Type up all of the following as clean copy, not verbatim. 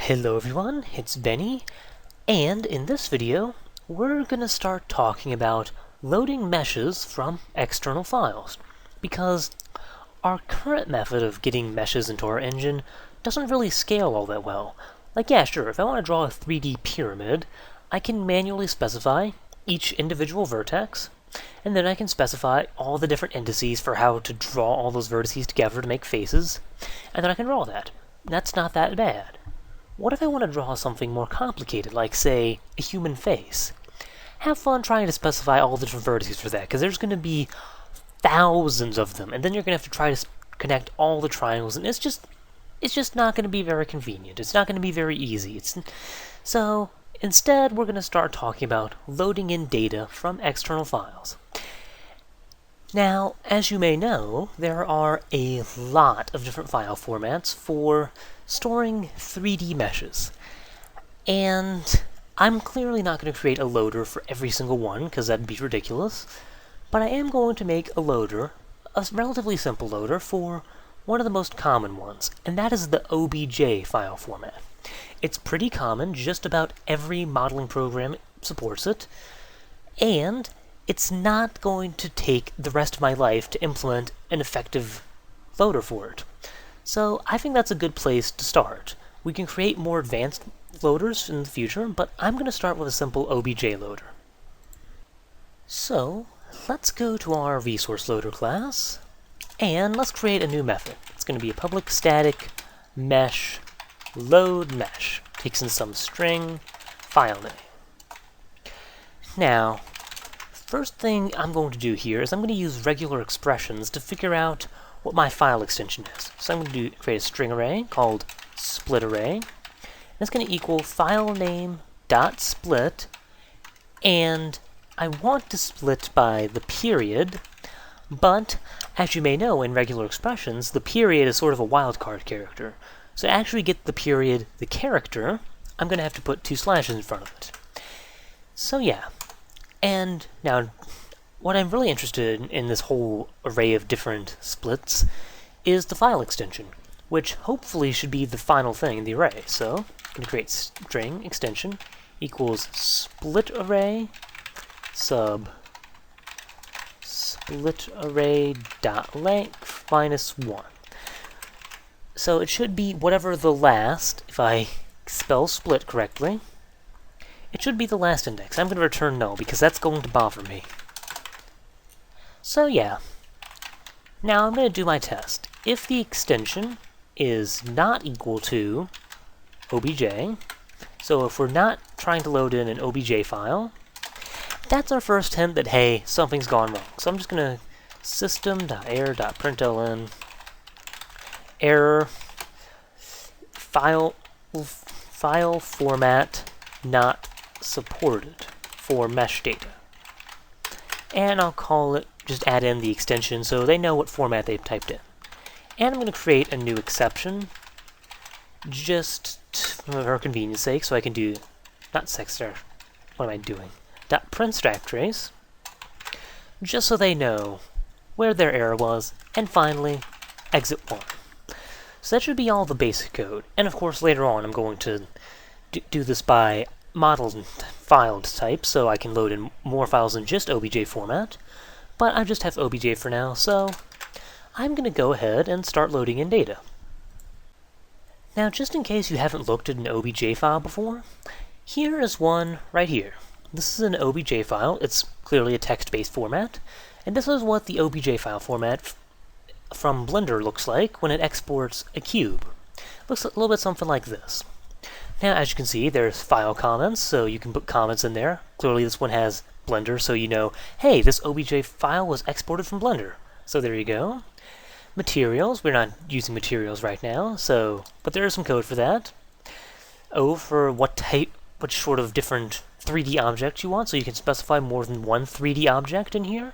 Hello everyone, it's Benny, and in this video, we're going to start talking about loading meshes from external files, because our current method of getting meshes into our engine doesn't really scale all that well. Like, yeah, sure, if I want to draw a 3D pyramid, I can manually specify each individual vertex, and then I can specify all the different indices for how to draw all those vertices together to make faces, and then I can draw that. That's not that bad. What if I want to draw something more complicated, like, say, a human face? Have fun trying to specify all the different vertices for that, because there's going to be thousands of them, and then you're going to have to try to connect all the triangles, and it's just not going to be very convenient. It's not going to be very easy. So, instead, we're going to start talking about loading in data from external files. Now, as you may know, there are a lot of different file formats for storing 3D meshes. And I'm clearly not going to create a loader for every single one, because that'd be ridiculous. But I am going to make a loader, a relatively simple loader, for one of the most common ones, and that is the OBJ file format. It's pretty common, just about every modeling program supports it, and it's not going to take the rest of my life to implement an effective loader for it. So I think that's a good place to start. We can create more advanced loaders in the future, but I'm going to start with a simple OBJ loader. So let's go to our ResourceLoader class, and let's create a new method. It's going to be a public static mesh load mesh. Takes in some string file name. Now, first thing I'm going to do here is I'm going to use regular expressions to figure out what my file extension is. So I'm going to create a string array called split array. And it's going to equal file name dot split, and I want to split by the period, but as you may know in regular expressions, the period is sort of a wildcard character. So to actually get the period, the character, I'm going to have to put 2 slashes in front of it. So yeah. And now, what I'm really interested in this whole array of different splits is the file extension, which hopefully should be the final thing in the array. So I'm going to create string extension equals split array sub split array dot length minus 1. So it should be whatever the last, if I spell split correctly, it should be the last index. I'm going to return null because that's going to bother me. So yeah, now I'm going to do my test. If the extension is not equal to OBJ, so if we're not trying to load in an OBJ file, that's our first hint that, hey, something's gone wrong. So I'm just going to system.error.println error file format not supported for mesh data. And I'll call it, just add in the extension so they know what format they've typed in. And I'm going to create a new exception just for convenience sake, so I can do, not sexter, what am I doing? .print stack trace, just so they know where their error was, and finally, exit 1. So that should be all the basic code. And of course later on I'm going to do this by model and file type, so I can load in more files than just OBJ format. But I just have OBJ for now, so I'm going to go ahead and start loading in data. Now, just in case you haven't looked at an OBJ file before, here is one right here. This is an OBJ file. It's clearly a text-based format, and this is what the OBJ file format from Blender looks like when it exports a cube. Looks a little bit something like this. Now, as you can see, there's file comments, so you can put comments in there. Clearly this one has Blender, so you know, hey, this OBJ file was exported from Blender. So there you go. Materials, we're not using materials right now, but there is some code for that. O for what sort of different 3D objects you want, so you can specify more than one 3D object in here.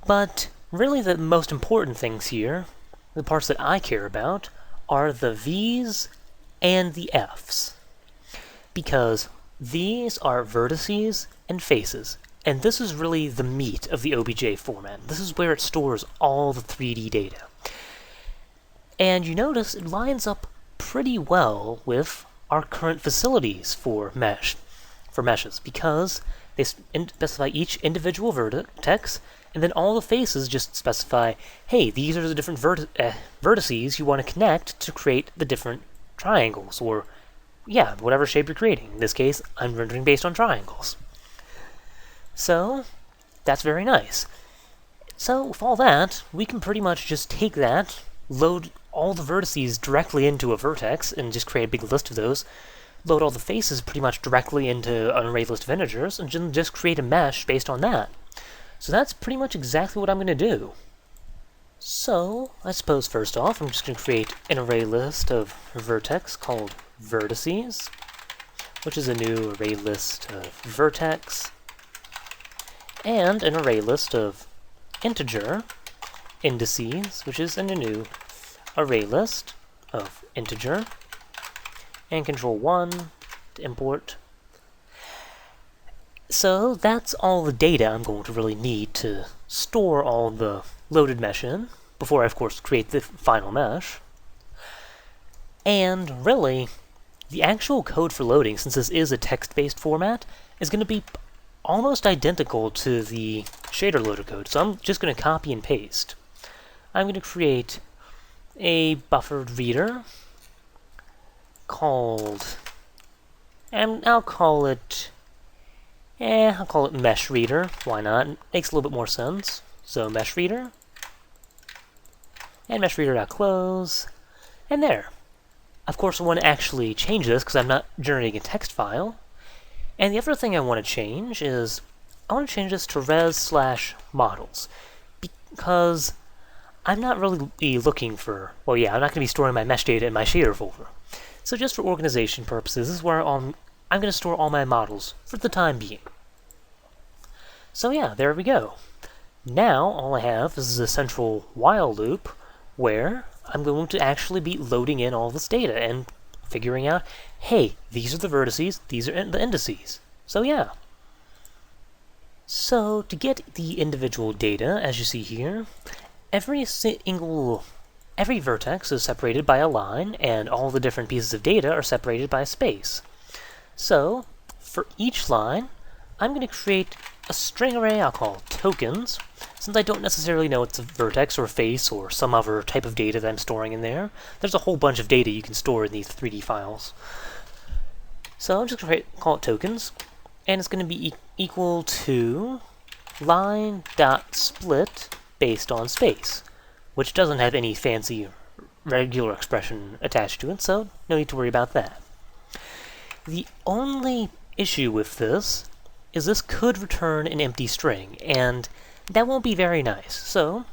But really the most important things here, the parts that I care about, are the V's and the F's. Because these are vertices and faces, and this is really the meat of the OBJ format. This is where it stores all the 3D data. And you notice it lines up pretty well with our current facilities for meshes, because they specify each individual vertex, and then all the faces just specify, hey, these are the different vertices you want to connect to create the different triangles, or yeah, whatever shape you're creating. In this case, I'm rendering based on triangles. So that's very nice. So with all that, we can pretty much just take that, load all the vertices directly into a vertex, and just create a big list of those, load all the faces pretty much directly into an array list of integers, and just create a mesh based on that. So that's pretty much exactly what I'm going to do. So I suppose first off, I'm just going to create an array list of vertex called vertices, which is a new array list of vertex, and an array list of integer indices, which is in a new array list of integer, and control 1 to import. So that's all the data I'm going to really need to store all the loaded mesh in, before I of course create the final mesh. And really, the actual code for loading, since this is a text-based format, is going to be almost identical to the shader loader code. So I'm just going to copy and paste. I'm going to create a buffered reader called, and I'll call it mesh reader. Why not? It makes a little bit more sense. So mesh reader, and mesh reader.close, and there. Of course, I want to actually change this because I'm not generating a text file. And the other thing I want to change is I want to change this to res/models, because I'm not really looking for, well, yeah, I'm not going to be storing my mesh data in my shader folder. So just for organization purposes, this is where I'm going to store all my models for the time being. So yeah, there we go. Now all I have is a central while loop where I'm going to actually be loading in all this data and figuring out, hey, these are the vertices, these are the indices. So yeah. So to get the individual data, as you see here, every vertex is separated by a line, and all the different pieces of data are separated by a space. So for each line, I'm going to create a string array I'll call tokens, since I don't necessarily know it's a vertex or a face or some other type of data that I'm storing in there. There's a whole bunch of data you can store in these 3D files. So I'm just going to call it tokens, and it's going to be equal to line.split based on space, which doesn't have any fancy regular expression attached to it, so no need to worry about that. The only issue with this is this could return an empty string, and that won't be very nice. So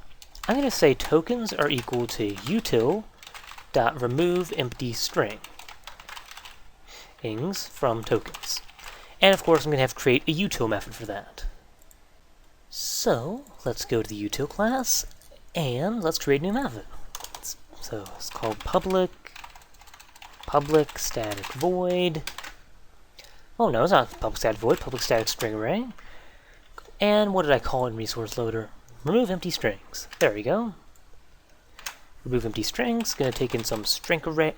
I'm going to say tokens are equal to util.remove empty string from tokens. And of course I'm going to have to create a util method for that. So let's go to the util class and let's create a new method. So it's called public static void. Oh no, it's not public static void, public static string array. And what did I call in ResourceLoader? Remove empty strings. There we go. Remove empty strings. Gonna take in some string array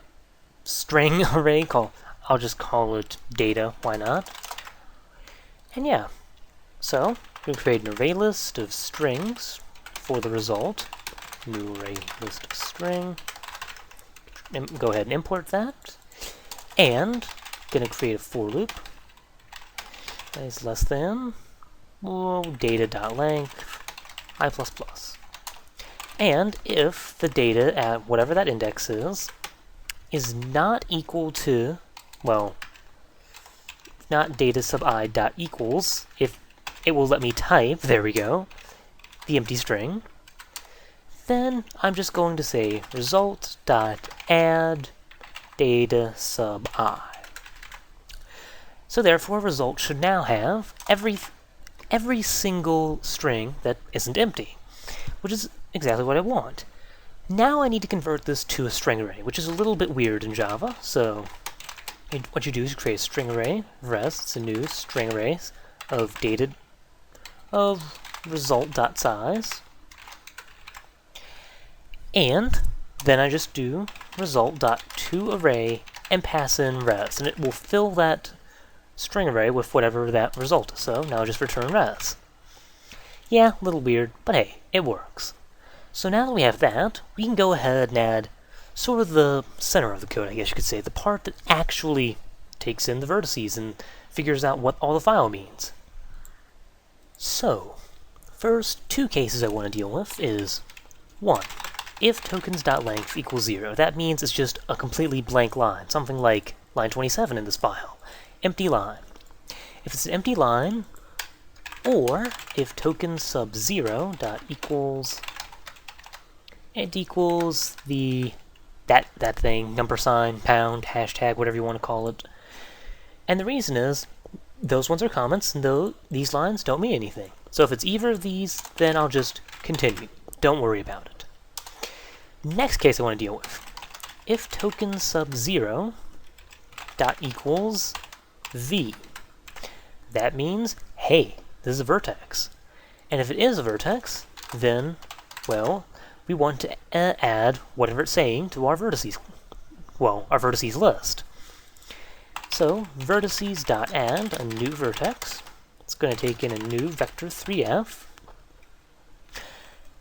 called, I'll just call it data, why not? And yeah. So we're gonna create an array list of strings for the result. New array list of string. Go ahead and import that. And gonna create a for loop. That is less than data.length I++. And if the data at whatever that index is not equal to, well, not data sub I dot equals, if it will let me type, there we go, the empty string, then I'm just going to say result.add data sub I. So therefore, result should now have every single string that isn't empty, which is exactly what I want. Now I need to convert this to a string array, which is a little bit weird in Java. So what you do is you create a string array, res, it's a new string array of data of result.size, and then I just do result.to to array and pass in res, and it will fill that string array with whatever that result is. So now just return res. Yeah, a little weird, but hey, it works. So now that we have that, we can go ahead and add sort of the center of the code, I guess you could say, the part that actually takes in the vertices and figures out what all the file means. So, first two cases I want to deal with is 1. If tokens.length equals 0, that means it's just a completely blank line, something like line 27 in this file. Empty line. If it's an empty line, or if token sub 0 dot equals, it equals the that thing, number sign, pound, hashtag, whatever you want to call it. And the reason is, those ones are comments, and these lines don't mean anything. So if it's either of these, then I'll just continue. Don't worry about it. Next case I want to deal with. If token sub 0 dot equals v, that means, hey, this is a vertex. And if it is a vertex, then, well, we want to add whatever it's saying to our vertices. Well, our vertices list. So, vertices.add a new vertex. It's going to take in a new vector 3f.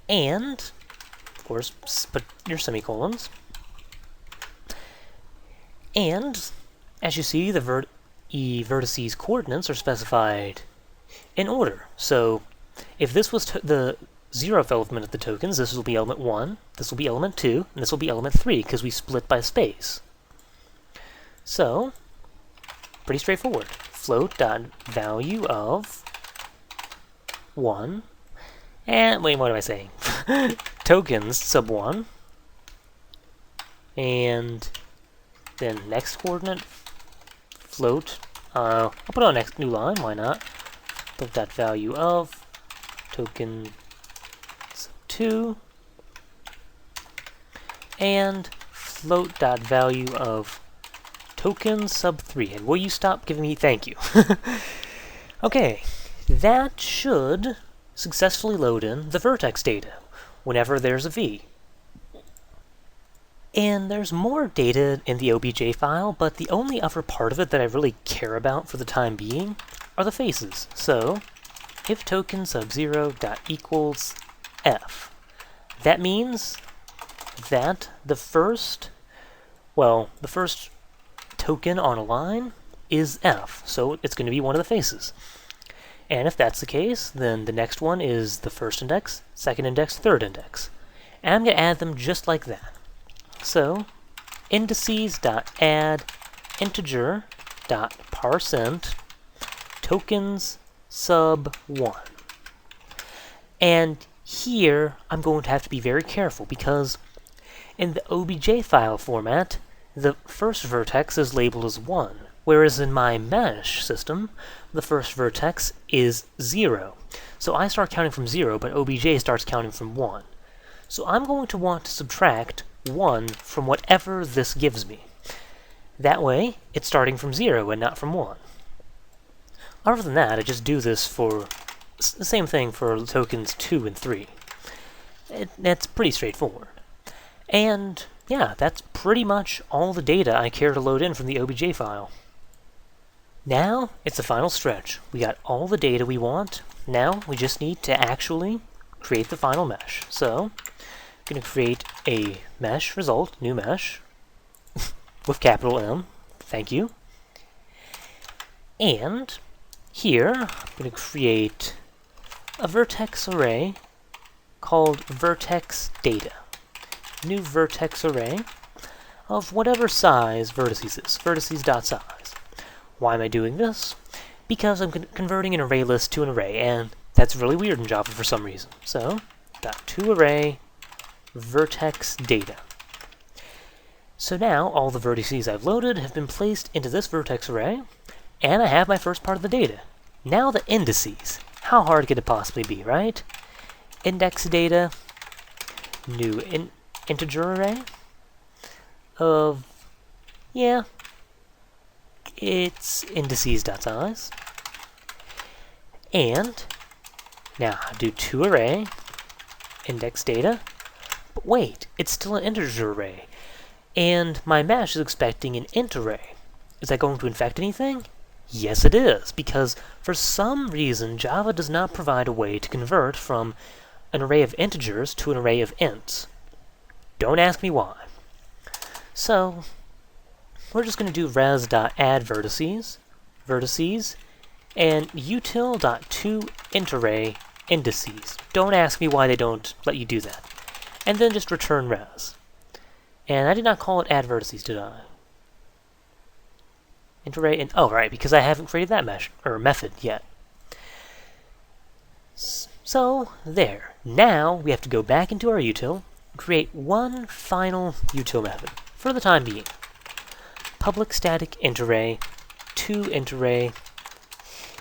And, of course, put your semicolons. And, as you see, the vertices coordinates are specified in order. So, if this was the 0th element of the tokens, this will be element 1, this will be element 2, and this will be element 3, because we split by space. So, pretty straightforward. Float.value of 1, and wait, what am I saying? Tokens sub 1, and then next coordinate, float, I'll put on next new line, why not? Float.value of token sub 2, and float.value of token sub 3. And will you stop giving me thank you? Okay, that should successfully load in the vertex data whenever there's a v. And there's more data in the OBJ file, but the only other part of it that I really care about for the time being are the faces. So, if token sub 0 dot equals f, that means that the first token on a line is f, so it's going to be one of the faces. And if that's the case, then the next one is the first index, second index, third index. And I'm going to add them just like that. So, indices.add integer.parseInt tokens sub 1. And here, I'm going to have to be very careful, because in the OBJ file format, the first vertex is labeled as 1, whereas in my mesh system, the first vertex is 0. So I start counting from 0, but OBJ starts counting from 1. So I'm going to want to subtract 1 from whatever this gives me. That way, it's starting from 0 and not from 1. Other than that, I just do this for the same thing for tokens 2 and 3. That's pretty straightforward. And yeah, that's pretty much all the data I care to load in from the OBJ file. Now, it's the final stretch. We got all the data we want. Now, we just need to actually create the final mesh. So, I'm going to create a mesh result, new mesh, with capital M. Thank you. And here, I'm going to create a vertex array called vertex data. New vertex array of whatever size vertices is, vertices.size. Why am I doing this? Because I'm converting an array list to an array, and that's really weird in Java for some reason. So, .toArray vertex data. So now, all the vertices I've loaded have been placed into this vertex array, and I have my first part of the data. Now the indices. How hard could it possibly be, right? Index data, new integer array of, yeah, it's indices.size. And now I do toArray index data, but wait, it's still an integer array. And my mesh is expecting an int array. Is that going to infect anything? Yes, it is, because for some reason Java does not provide a way to convert from an array of integers to an array of ints. Don't ask me why. So we're just going to do res.add vertices, and util.toIntArray indices. Don't ask me why they don't let you do that. And then just return res. And I did not call it add vertices, did I? IntArray, and oh right, because I haven't created that method yet. So there. Now we have to go back into our util, create one final util method for the time being. Public static int array, toIntArray,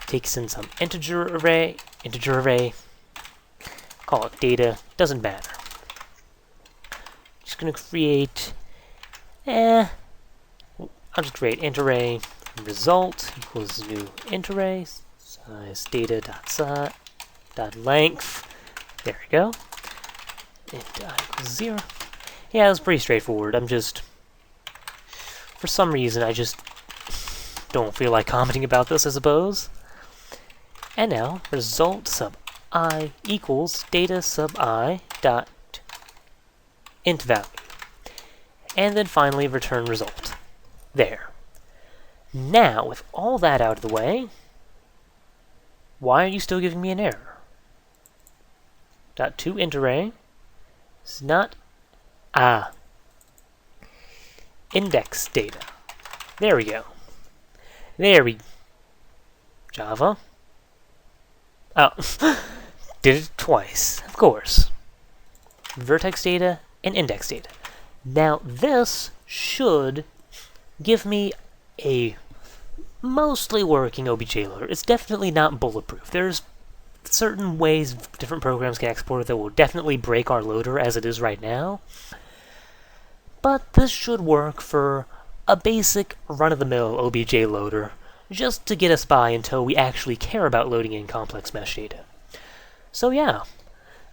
takes in some integer array, call it data, doesn't matter. Just gonna create, I'll just create int array result equals new int array, size data dot length. There we go. Int I equals 0. Yeah, that's pretty straightforward. For some reason, I just don't feel like commenting about this, I suppose. And now, result sub I equals data sub I dot int value. And then finally, return result. There. Now, with all that out of the way, why are you still giving me an error? .toIntArray is not index data. There we go. Java. Oh, did it twice, of course. Vertex data and index data. Now this should give me a mostly working OBJ loader. It's definitely not bulletproof. There's certain ways different programs can export it that will definitely break our loader as it is right now. But this should work for a basic run-of-the-mill OBJ loader, just to get us by until we actually care about loading in complex mesh data. So yeah,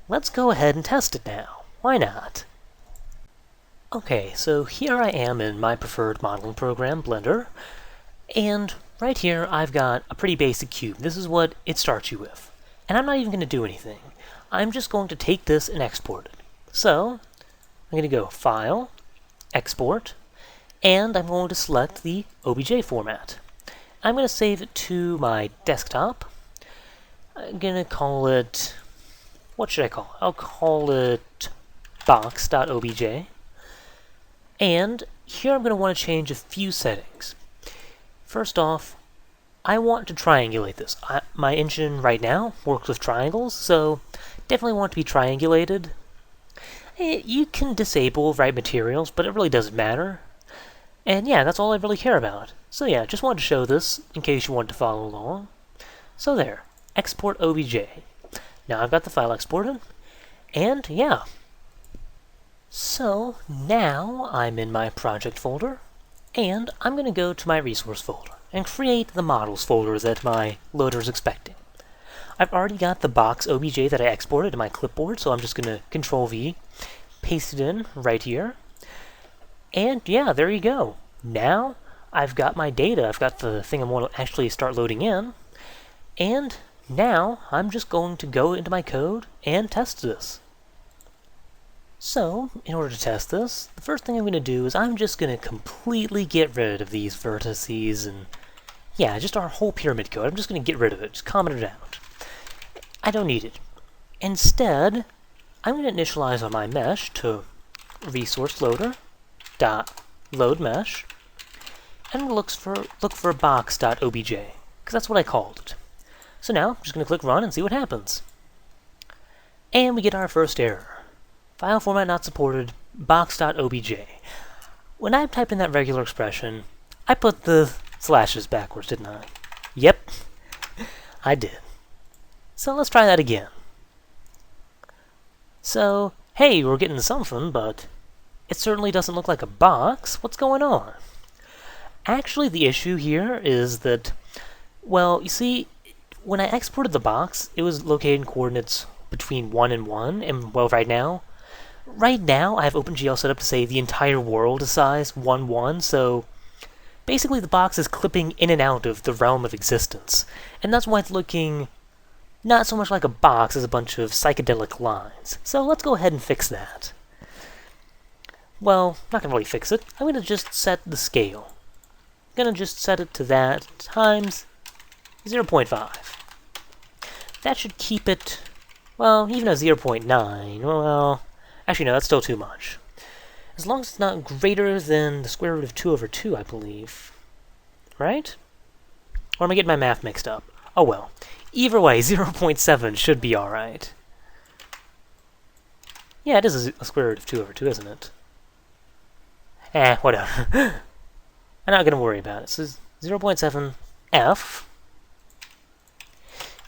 let's go ahead and test it now. Why not? Okay, so here I am in my preferred modeling program, Blender, and right here I've got a pretty basic cube. This is what it starts you with. And I'm not even going to do anything. I'm just going to take this and export it. So, I'm going to go File, Export, and I'm going to select the OBJ format. I'm going to save it to my desktop. I'm going to call it, what should I call it? I'll call it box.obj. And here I'm going to want to change a few settings. First off, I want to triangulate this. My engine right now works with triangles, so definitely want to be triangulated. You can disable write materials, but it really doesn't matter. And yeah, that's all I really care about. So yeah, just wanted to show this in case you wanted to follow along. So there, export OBJ. Now I've got the file exported, and yeah. So now I'm in my project folder, and I'm going to go to my resource folder and create the models folder that my loader is expecting. I've already got the box OBJ that I exported to my clipboard, so I'm just going to Control-V, paste it in right here. And yeah, there you go. Now I've got my data. I've got the thing I want to actually start loading in. And now I'm just going to go into my code and test this. So, in order to test this, the first thing I'm going to do is I'm just going to completely get rid of these vertices and, yeah, just our whole pyramid code. I'm just going to get rid of it, just comment it out. I don't need it. Instead, I'm going to initialize on my mesh to ResourceLoader.loadMesh, and look for box.obj, because that's what I called it. So now, I'm just going to click Run and see what happens. And we get our first error. File format not supported, box.obj. When I typed in that regular expression, I put the slashes backwards, didn't I? Yep, I did. So let's try that again. So, hey, we're getting something, but it certainly doesn't look like a box. What's going on? Actually, the issue here is that, well, you see, when I exported the box, it was located in coordinates between 1 and 1, and, well, right now, Right now, I have OpenGL set up to say the entire world is size 1, 1, so basically the box is clipping in and out of the realm of existence. And that's why it's looking not so much like a box as a bunch of psychedelic lines. So let's go ahead and fix that. Well, not going to really fix it. I'm going to just set the scale. I'm going to just set it to that times 0.5. That should keep it, well, even at 0.9, well, actually no, that's still too much. As long as it's not greater than the square root of 2 over 2, I believe. Right? Or am I getting my math mixed up? Oh well. Either way, 0.7 should be alright. Yeah, it is a square root of 2 over 2, isn't it? Whatever. I'm not going to worry about it. So 0.7 f.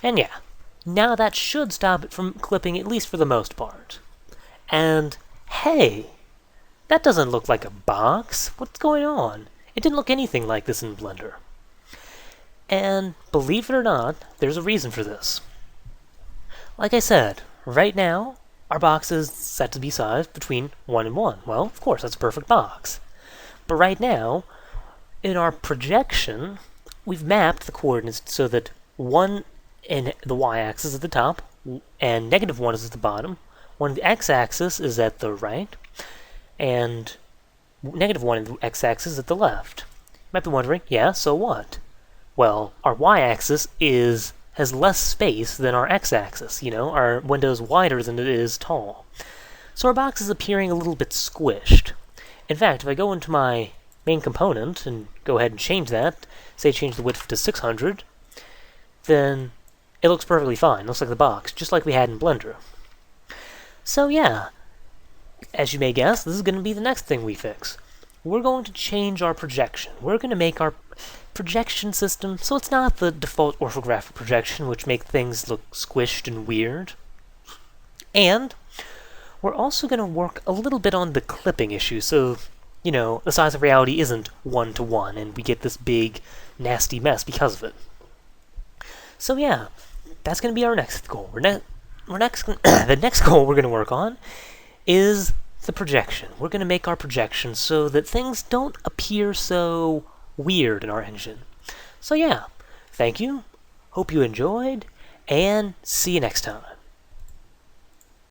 And yeah, now that should stop it from clipping, at least for the most part. And hey, that doesn't look like a box. What's going on? It didn't look anything like this in Blender. And believe it or not, there's a reason for this. Like I said, right now, our box is set to be sized between 1 and 1. Well, of course, that's a perfect box. But right now, in our projection, we've mapped the coordinates so that 1 in the y-axis is at the top, and -1 is at the bottom. 1 in the x-axis is at the right, and -1 in the x-axis is at the left. You might be wondering, yeah, so what? Well, our y-axis has less space than our x-axis, you know, our window is wider than it is tall. So our box is appearing a little bit squished. In fact, if I go into my main component and go ahead and change that, say change the width to 600, then it looks perfectly fine. It looks like the box, just like we had in Blender. So yeah, as you may guess, this is going to be the next thing we fix. We're going to change our projection. We're going to make our projection system so it's not the default orthographic projection, which make things look squished and weird. And we're also going to work a little bit on the clipping issue, so, you know, the size of reality isn't 1 to 1, and we get this big, nasty mess because of it. So yeah, that's going to be our next goal. The next goal we're going to work on is the projection. We're going to make our projection so that things don't appear so weird in our engine. So yeah, thank you, hope you enjoyed, and see you next time.